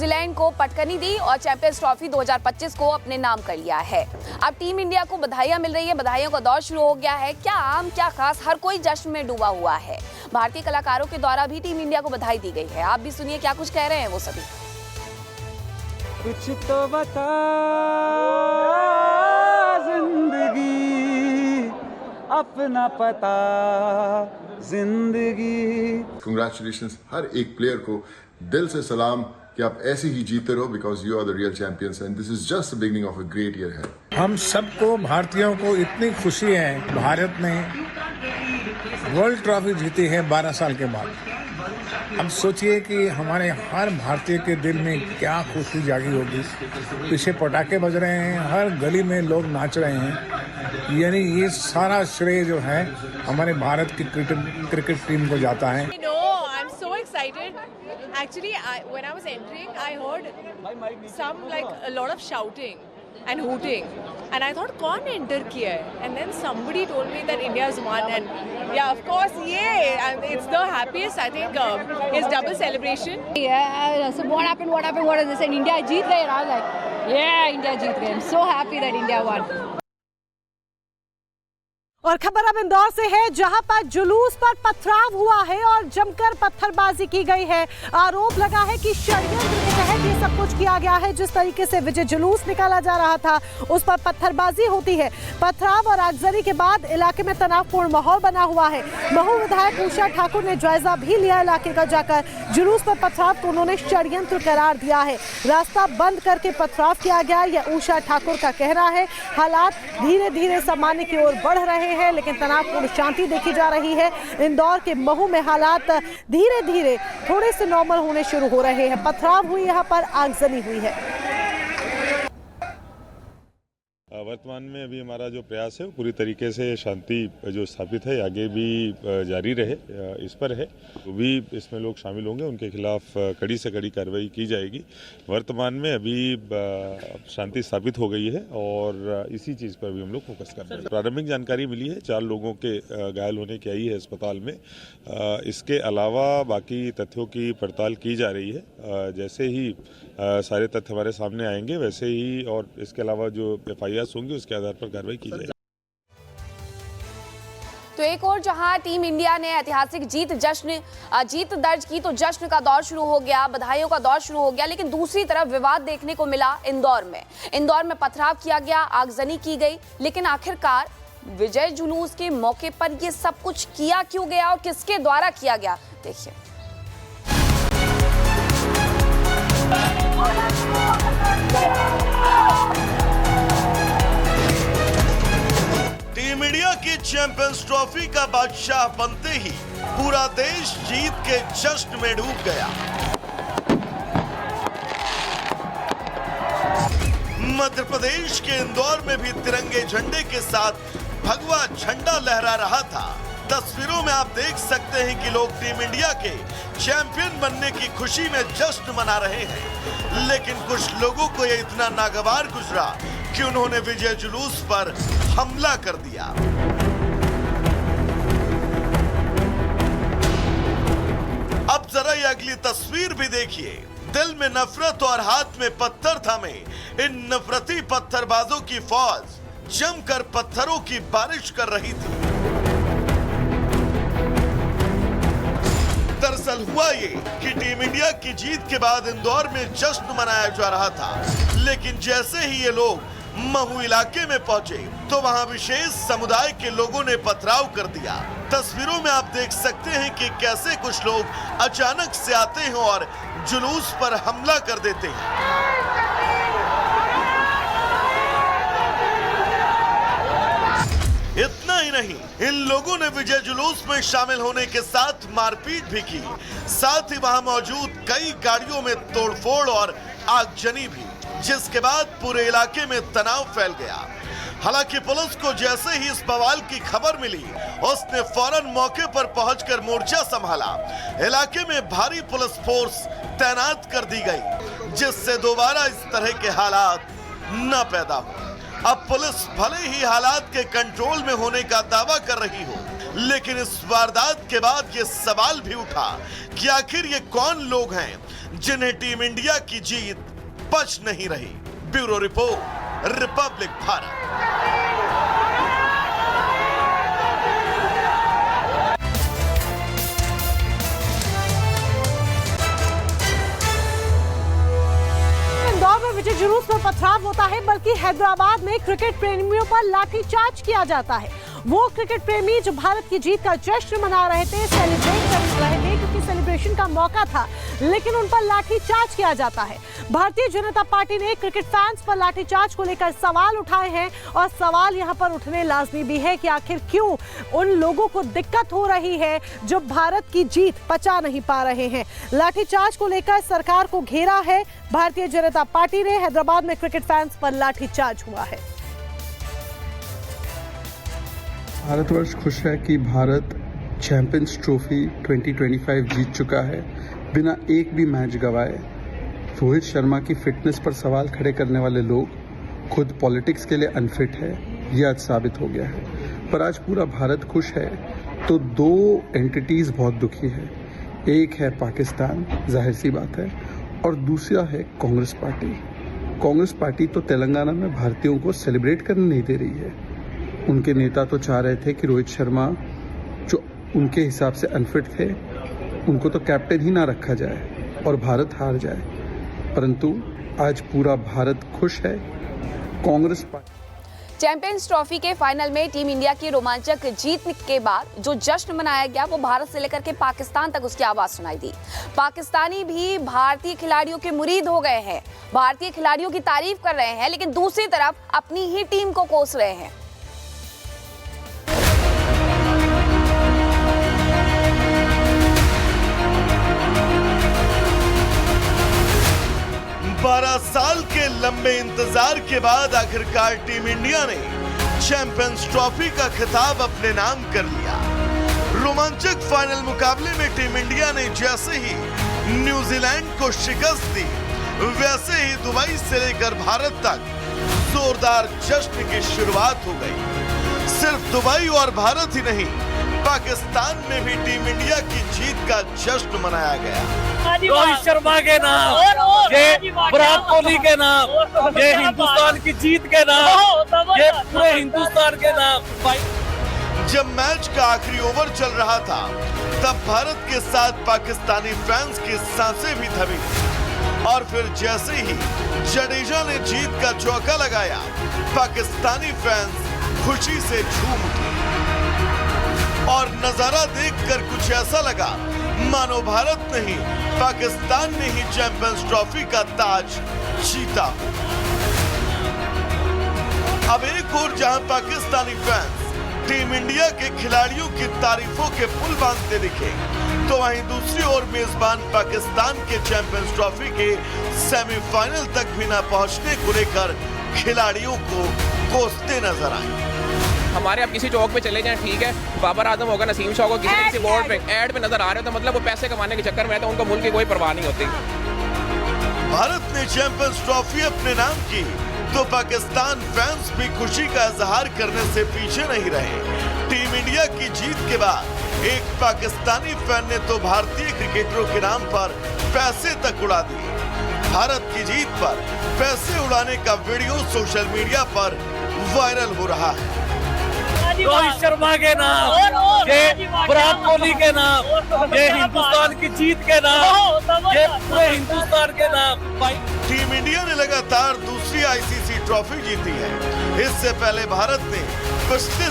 New Zealand को पटकनी दी और champions trophy 2025 को अपने नाम कर लिया है। अब टीम इंडिया को बधाइयां मिल रही है, बधाइयों का दौर शुरू हो गया है। क्या आम क्या खास, हर कोई जश्न में डूबा हुआ है। भारतीय कलाकारों के द्वारा भी टीम इंडिया को बधाई दी गई है। आप भी सुनिए क्या कुछ कह रहे हैं वो सभी। कुछ तो बता जिंदगी, अपना पता जिंदगी। कंग्रेचुलेशंस हर एक प्लेयर को, दिल से सलाम कि आप ऐसे ही जीते रहो, because you are the real champions and this is just the beginning of a great year है। हम सबको, भारतीयों को इतनी खुशी है, भारत ने वर्ल्ड ट्रॉफी जीती है 12 साल के बाद। अब सोचिए कि हमारे हर भारतीय के दिल में क्या खुशी जागी होगी। पीछे पटाखे बज रहे हैं, हर गली में लोग नाच रहे हैं। यानी ये सारा श्रेय जो है हमारे भारत की क्रिकेट टीम को जाता है। I'm so excited. Actually, when I was entering, I heard a lot of shouting and hooting, and I thought, "कौन enter किया है?" And then somebody told me that India's won, and yeah, of course, it's the happiest. I think it's double celebration. Yeah. So what happened? What is this? And India जीत गए. And I was like, yeah, India जीत गए. I'm so happy that India won. और खबर अब इंदौर से है, जहां पर जुलूस पर पथराव हुआ है और जमकर पत्थरबाजी की गई है। आरोप लगा है कि षड्यंत्र के तहत ये सब कुछ किया गया है। जिस तरीके से विजय जुलूस निकाला जा रहा था उस पर पत्थरबाजी होती है। पथराव और आगजनी के बाद इलाके में तनावपूर्ण माहौल बना हुआ है। महू विधायक उषा ठाकुर ने जायजा भी लिया इलाके का जाकर। जुलूस पर पथराव को उन्होंने षड्यंत्र करार दिया है। रास्ता बंद करके पथराव किया गया, यह उषा ठाकुर का कहना है। हालात धीरे धीरे सामान्य की ओर बढ़ रहे हैं, लेकिन तनावपूर्ण शांति देखी जा रही है। इंदौर के महू में हालात धीरे धीरे थोड़े से नॉर्मल होने शुरू हो रहे हैं। पथराव हुई, यहाँ पर आगजनी हुई है। वर्तमान में अभी हमारा जो प्रयास है वो पूरी तरीके से शांति जो स्थापित है आगे भी जारी रहे, इस पर है। तो भी इसमें लोग शामिल होंगे, उनके खिलाफ कड़ी से कड़ी कार्रवाई की जाएगी। वर्तमान में अभी शांति स्थापित हो गई है और इसी चीज़ पर भी हम लोग फोकस कर रहे हैं। प्रारंभिक जानकारी मिली है 4 लोगों के घायल होने की आई है अस्पताल में। इसके अलावा बाकी तथ्यों की पड़ताल की जा रही है। जैसे ही सारे तथ्य हमारे सामने आएंगे वैसे ही, और इसके अलावा जो FIR होंगे उसके आधार पर कार्रवाई की जाएगी। तो एक और जहां टीम इंडिया ने ऐतिहासिक जीत दर्ज की, तो जश्न का दौर शुरू हो गया, बधाइयों का दौर शुरू हो गया। लेकिन दूसरी तरफ विवाद देखने को मिला इंदौर में पथराव किया गया, आगजनी की गई। लेकिन आखिरकार विजय जुलूस के मौके पर यह सब कुछ किया क्यों गया और किसके द्वारा किया गया, देखिए। टीम इंडिया की चैंपियंस ट्रॉफी का बादशाह बनते ही पूरा देश जीत के जश्न में डूब गया। मध्य प्रदेश के इंदौर में भी तिरंगे झंडे के साथ भगवा झंडा लहरा रहा था। तस्वीरों में आप देख सकते हैं कि लोग टीम इंडिया के चैंपियन बनने की खुशी में जश्न मना रहे हैं। लेकिन कुछ लोगों को यह इतना नागवार गुजरा कि उन्होंने विजय जुलूस पर हमला कर दिया। अब जरा ये अगली तस्वीर भी देखिए। दिल में नफरत और हाथ में पत्थर थामे इन नफरती पत्थरबाजों की फौज जमकर पत्थरों की बारिश कर रही थी। दरअसल हुआ ये कि टीम इंडिया की जीत के बाद इंदौर में जश्न मनाया जा रहा था। लेकिन जैसे ही ये लोग महू इलाके में पहुंचे तो वहां विशेष समुदाय के लोगों ने पथराव कर दिया। तस्वीरों में आप देख सकते हैं कि कैसे कुछ लोग अचानक से आते हैं और जुलूस पर हमला कर देते हैं। इतना ही नहीं, इन लोगों ने विजय जुलूस में शामिल होने के साथ मारपीट भी की। साथ ही वहां मौजूद कई गाड़ियों में तोड़फोड़ और आगजनी भी, जिसके बाद पूरे इलाके में तनाव फैल गया। हालांकि पुलिस को जैसे ही इस बवाल की खबर मिली, उसने फौरन मौके पर पहुंचकर मोर्चा संभाला। इलाके में भारी पुलिस फोर्स तैनात कर दी गई, जिससे दोबारा इस तरह के हालात न पैदा हो। अब पुलिस भले ही हालात के कंट्रोल में होने का दावा कर रही हो, लेकिन इस वारदात के बाद ये सवाल भी उठा कि आखिर ये कौन लोग हैं जिन्हें टीम इंडिया की जीत बच नहीं रही। Bureau report, Republic Bharat. Indore में विजय जुलूस पर पथराव होता है, बल्कि हैदराबाद में क्रिकेट प्रेमियों पर लाठीचार्ज किया जाता है। वो क्रिकेट प्रेमी जो भारत की जीत का जश्न मना रहे थे, सेलिब्रेट कर रहे थे क्योंकि सेलिब्रेशन का मौका था, लेकिन उन पर लाठीचार्ज किया जाता है। भारतीय जनता पार्टी ने क्रिकेट फैंस पर लाठीचार्ज को लेकर सवाल उठाए हैं और सवाल यहां पर उठने लाजमी भी है कि आखिर क्यों उन लोगों को दिक्कत हो रही है जो भारत की जीत पचा नहीं पा रहे हैं। लाठीचार्ज को लेकर सरकार को घेरा है भारतीय जनता पार्टी ने। हैदराबाद में क्रिकेट फैंस पर लाठीचार्ज हुआ है। भारतवर्ष खुश है कि भारत चैंपियंस ट्रॉफी 2025 जीत चुका है बिना एक भी मैच गवाए। रोहित शर्मा की फिटनेस पर सवाल खड़े करने वाले लोग खुद पॉलिटिक्स के लिए अनफिट है, यह आज साबित हो गया है। पर आज पूरा भारत खुश है तो दो एंटिटीज बहुत दुखी है। एक है पाकिस्तान, जाहिर सी बात है, और दूसरा है कांग्रेस पार्टी। कांग्रेस पार्टी तो तेलंगाना में भारतीयों को सेलिब्रेट करने नहीं दे रही है। उनके नेता तो चाह रहे थे कि रोहित शर्मा जो उनके हिसाब से अनफिट थे उनको तो कैप्टन ही ना रखा जाए और भारत हार जाए, परंतु आज पूरा भारत खुश है। कांग्रेस पार्टी चैंपियंस ट्रॉफी के फाइनल में टीम इंडिया की रोमांचक जीत के बाद जो जश्न मनाया गया वो भारत से लेकर के पाकिस्तान तक उसकी आवाज सुनाई दी। पाकिस्तानी भी भारतीय खिलाड़ियों के मुरीद हो गए हैं, भारतीय खिलाड़ियों की तारीफ कर रहे हैं, लेकिन दूसरी तरफ अपनी ही टीम को कोस रहे हैं। बारह साल के लंबे इंतजार के बाद आखिरकार टीम इंडिया ने चैंपियंस ट्रॉफी का खिताब अपने नाम कर लिया। रोमांचक फाइनल मुकाबले में टीम इंडिया ने जैसे ही न्यूजीलैंड को शिकस्त दी, वैसे ही दुबई से लेकर भारत तक जोरदार जश्न की शुरुआत हो गई। सिर्फ दुबई और भारत ही नहीं, पाकिस्तान में भी टीम इंडिया की जीत का जश्न मनाया गया। रोहित शर्मा के नाम, ये विराट कोहली के नाम, ये हिंदुस्तान की जीत के नाम, ये पूरे हिंदुस्तान के नाम। जब मैच का आखिरी ओवर चल रहा था तब भारत के साथ पाकिस्तानी फैंस की सांसें भी थमी और फिर जैसे ही जडेजा ने जीत का चौका लगाया, पाकिस्तानी फैंस खुशी से झूम उठे और नजारा देखकर कुछ ऐसा लगा मानो भारत नहीं पाकिस्तान ने ही चैंपियंस ट्रॉफी का ताज जीता। अब एक और जहां पाकिस्तानी फैंस टीम इंडिया के खिलाड़ियों की तारीफों के पुल बांधते दिखे, तो वहीं दूसरी ओर मेजबान पाकिस्तान के चैंपियंस ट्रॉफी के सेमीफाइनल तक भी न पहुंचने को लेकर खिलाड़ियों को कोसते नजर आए। हमारे आप किसी चौक पे चले जाएं, ठीक है, बाबर आजम होगा, नसीम शाह होगा, किसी बोर्ड पे ऐड पे नजर आ रहे हो, तो मतलब वो पैसे कमाने के चक्कर में है, तो उनको मुल्क की कोई परवाह नहीं होती। भारत ने चैंपियंस ट्रॉफी अपने नाम की तो पाकिस्तान फैंस भी खुशी का इजहार करने से पीछे नहीं रहे। टीम इंडिया की जीत के बाद एक पाकिस्तानी फैन ने तो भारतीय क्रिकेटरों के नाम पर पैसे तक उड़ा दिए। भारत की जीत पर पैसे उड़ाने का वीडियो सोशल मीडिया पर वायरल हो रहा है। रोहित शर्मा के नाम, ये विराट कोहली के नाम, ये हिंदुस्तान की जीत के नाम, ये पूरे हिंदुस्तान के नाम। टीम इंडिया ने लगातार दूसरी आईसीसी ट्रॉफी जीती है। इससे पहले भारत ने पिछले